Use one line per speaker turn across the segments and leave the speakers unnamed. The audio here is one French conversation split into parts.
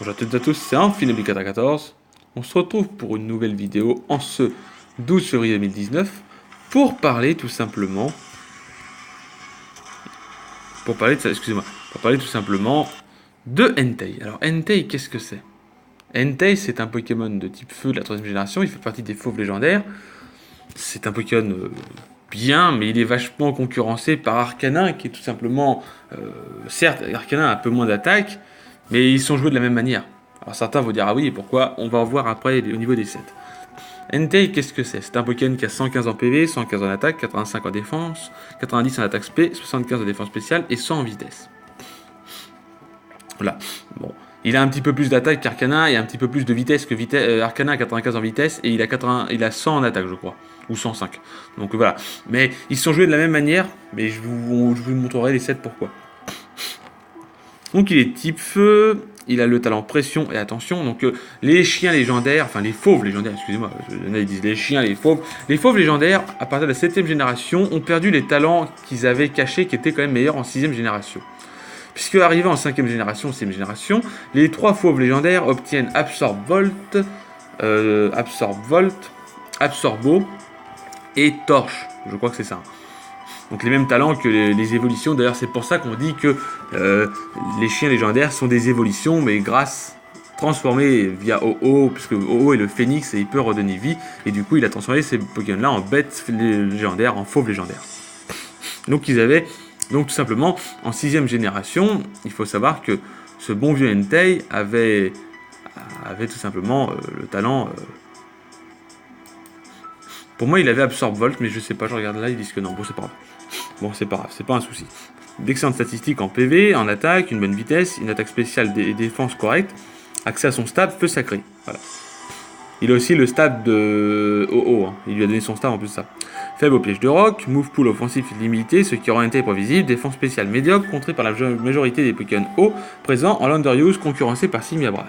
Bonjour à toutes et à tous, c'est Infinity14. On se retrouve pour une nouvelle vidéo en ce 12 février 2019 pour parler tout simplement. Pour parler tout simplement de Entei. Alors Entei, qu'est-ce que c'est? Entei, c'est un Pokémon de type feu de la 3ème génération, il fait partie des fauves légendaires. C'est un Pokémon bien, mais il est vachement concurrencé par Arcanin, qui est tout simplement... certes, Arcanin a un peu moins d'attaque, mais ils sont joués de la même manière. Alors certains vont dire, ah oui, et pourquoi? On va en voir après au niveau des sets. Entei, qu'est-ce que c'est? C'est un Pokémon qui a 115 en PV, 115 en attaque, 85 en défense, 90 en attaque spé, 75 en défense spéciale et 100 en vitesse. Voilà. Bon. Il a un petit peu plus d'attaque qu'Arcanin et un petit peu plus de vitesse que Arcanin a 95 en vitesse et il a 100 en attaque, je crois. Ou 105. Donc voilà. Mais ils sont joués de la même manière, mais je vous montrerai les sets pourquoi. Donc il est type feu, il a le talent pression et attention. Donc les chiens légendaires, enfin les fauves légendaires, excusez-moi, ils disent les chiens, les fauves légendaires, à partir de la 7ème génération, ont perdu les talents qu'ils avaient cachés, qui étaient quand même meilleurs en 6ème génération. Puisque arrivé en 5ème génération, 6ème génération, les 3 fauves légendaires obtiennent Absorb-Volt, Absorbo et Torche. Je crois que c'est ça. Donc les mêmes talents que les évolutions. D'ailleurs, c'est pour ça qu'on dit que les chiens légendaires sont des évolutions, mais transformés via OO, puisque OO est le phénix et il peut redonner vie. Et du coup, il a transformé ces Pokémon-là en bêtes légendaires, en fauves légendaires. Donc tout simplement, en 6ème génération, il faut savoir que ce bon vieux Entei avait tout simplement le talent... Pour moi, il avait Absorb-Volt, mais je sais pas, je regarde là, ils disent que non. Bon, c'est pas grave. Bon, c'est pas grave, c'est pas un souci. D'excellentes statistiques en PV, en attaque, une bonne vitesse, une attaque spéciale et défense correcte, accès à son stab, feu sacré. Voilà. Il a aussi le stab de OO, hein. Il lui a donné son stab en plus de ça. Faible au piège de roc, move pool offensif illimité, ce qui rend Entei prévisible, défense spéciale médiocre, contrée par la majorité des Pokémon O présents en Underuse, concurrencé par Simiabras.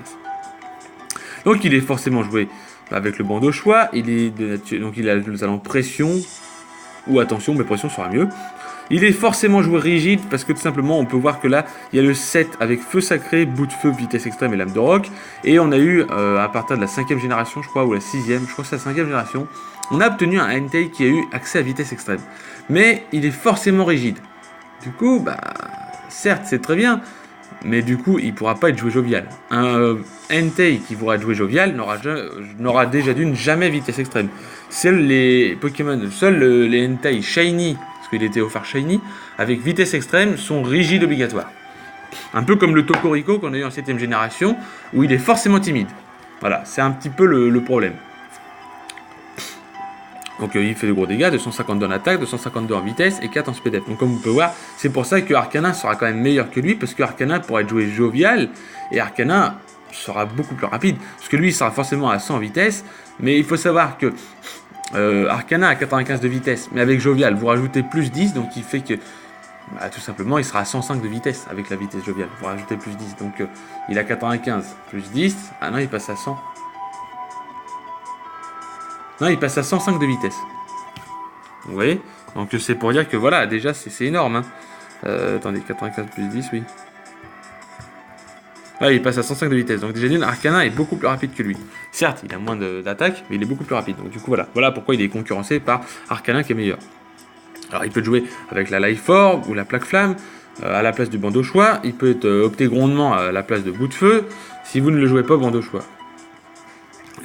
Donc il est forcément joué avec le bandeau choix, il est de nature, donc il a le talent pression ou attention, mais pression sera mieux. Il est forcément joué rigide parce que tout simplement on peut voir que là il y a le 7 avec feu sacré, bout de feu, vitesse extrême et lame de roc. Et on a eu à partir de la 5ème génération, je crois, ou la 6ème, je crois que c'est la 5ème génération, on a obtenu un Entei qui a eu accès à vitesse extrême. Mais il est forcément rigide. Du coup, certes c'est très bien, mais du coup il ne pourra pas être joué jovial. Un Entei qui pourra être joué jovial n'aura déjà d'une jamais vitesse extrême. Seuls les Pokémon, les Entei Shiny, parce qu'il était offert Shiny, avec vitesse extrême, sont rigides obligatoires. Un peu comme le Tokorico qu'on a eu en 7ème génération, où il est forcément timide. Voilà, c'est un petit peu le problème. Donc il fait de gros dégâts, 252 en attaque, 252 en vitesse et 4 en SPDF. Donc comme vous pouvez voir, c'est pour ça que Arcanin sera quand même meilleur que lui, parce que Arcanin pourra être joué jovial, et Arcanin sera beaucoup plus rapide, parce que lui il sera forcément à 100 en vitesse, mais il faut savoir que Arcanin a 95 de vitesse, mais avec jovial, vous rajoutez plus 10, donc il fait que tout simplement il sera à 105 de vitesse avec la vitesse joviale, vous rajoutez plus 10, donc il a 95 plus 10, ah non il passe à 100. Non, il passe à 105 de vitesse. Vous voyez? Donc c'est pour dire que voilà, déjà c'est énorme. Hein. Attendez, 95 plus 10, oui. Ouais, il passe à 105 de vitesse. Donc déjà d'une, Arcanin est beaucoup plus rapide que lui. Certes, il a moins d'attaque, mais il est beaucoup plus rapide. Donc du coup, voilà. Voilà pourquoi il est concurrencé par Arcanin qui est meilleur. Alors il peut jouer avec la Life Orb ou la Plaque Flamme à la place du bandeau choix. Il peut opter grondement à la place de bout de feu si vous ne le jouez pas au bandeau choix.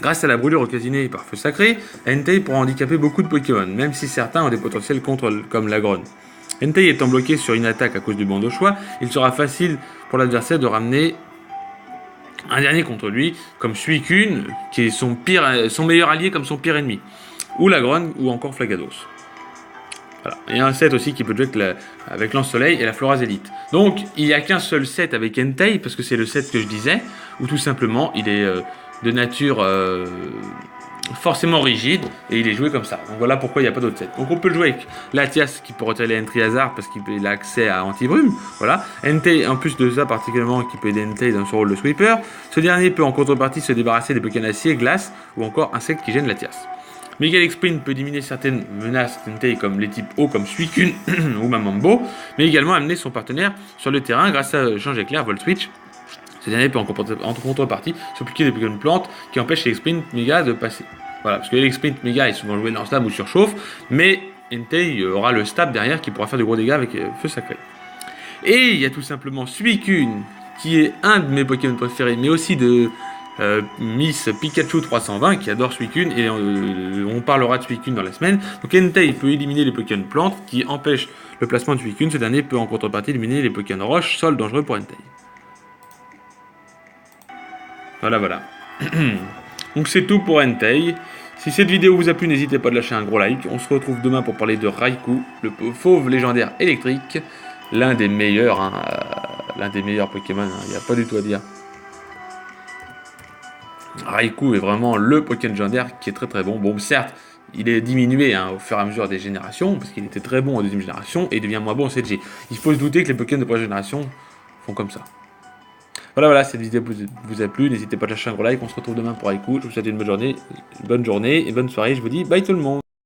Grâce à la brûlure occasionnée par feu sacré, Entei pourra handicaper beaucoup de Pokémon, même si certains ont des potentiels contre comme l'Agrone. Entei étant bloqué sur une attaque à cause du bandeau choix, il sera facile pour l'adversaire de ramener un dernier contre lui, comme Suicune, qui est son meilleur allié comme son pire ennemi, ou l'Agrone, ou encore Flagados. Voilà. Il y a un set aussi qui peut jouer avec Lance-Soleil et la Floraz Elite. Donc il n'y a qu'un seul set avec Entei, parce que c'est le set que je disais, où tout simplement il est... de nature forcément rigide, et il est joué comme ça. Donc voilà pourquoi il n'y a pas d'autre set. Donc on peut le jouer avec Latias qui peut retirer les Entry Hazard parce qu'il a accès à Anti-Brume. Voilà. Entei, en plus de ça particulièrement, qui peut aider Entei dans son rôle de sweeper. Ce dernier peut en contrepartie se débarrasser des Pokémon acier, glace ou encore insectes qui gênent Latias. Mega Sprint peut diminuer certaines menaces Entei comme les types eau comme Suicune ou Mamambo, mais également amener son partenaire sur le terrain grâce à Change Éclair, Volt Switch Ce dernier peut en contrepartie s'appliquer des Pokémon plantes qui empêchent les Sprint Mega de passer. Voilà, parce que les Sprint Mega est souvent joué lance-flamme ou surchauffe, mais Entei aura le stab derrière qui pourra faire de gros dégâts avec Feu Sacré. Et il y a tout simplement Suicune, qui est un de mes Pokémon préférés, mais aussi de Miss Pikachu 320 qui adore Suicune, et on parlera de Suicune dans la semaine. Donc Entei peut éliminer les Pokémon plantes qui empêchent le placement de Suicune. Ce dernier peut en contrepartie éliminer les Pokémon roche, sol dangereux pour Entei. Voilà. Donc c'est tout pour Entei. Si cette vidéo vous a plu, n'hésitez pas à lâcher un gros like. On se retrouve demain pour parler de Raikou, le fauve légendaire électrique, l'un des meilleurs Pokémon, il n'y a pas du tout à dire. Raikou est vraiment le Pokémon légendaire qui est très très bon. Bon, certes, il est diminué au fur et à mesure des générations, parce qu'il était très bon en deuxième génération, et il devient moins bon en 7G. Il faut se douter que les Pokémon de première génération font comme ça. Voilà, cette vidéo vous a plu, n'hésitez pas à lâcher un gros like, on se retrouve demain pour Raikou, je vous souhaite une bonne journée et bonne soirée, je vous dis bye tout le monde.